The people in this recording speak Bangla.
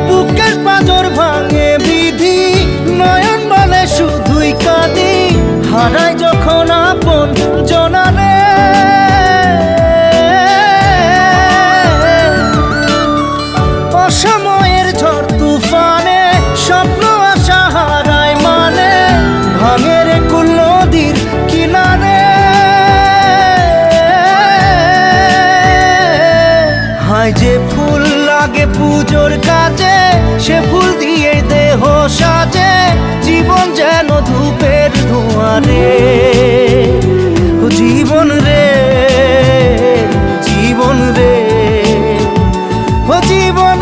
বুকের পাঁজর ভাঙে বিধি, নয়ন বলে শুধুই কাঁদি, হারাই যখন আপন জনারে। অসময়ের ঝড় তুফানে স্বপ্ন আশা হারায় মানে, ভাঙে রে কুল নদীর কিনারে। হায় যে ফুল লাগে পুজোর কাজে, সে ফুল দিয়ে দেহ সাজে, জীবন যেন ধূপের ধোঁয়ারে। জীবন রে, জীবন রে, ও জীবন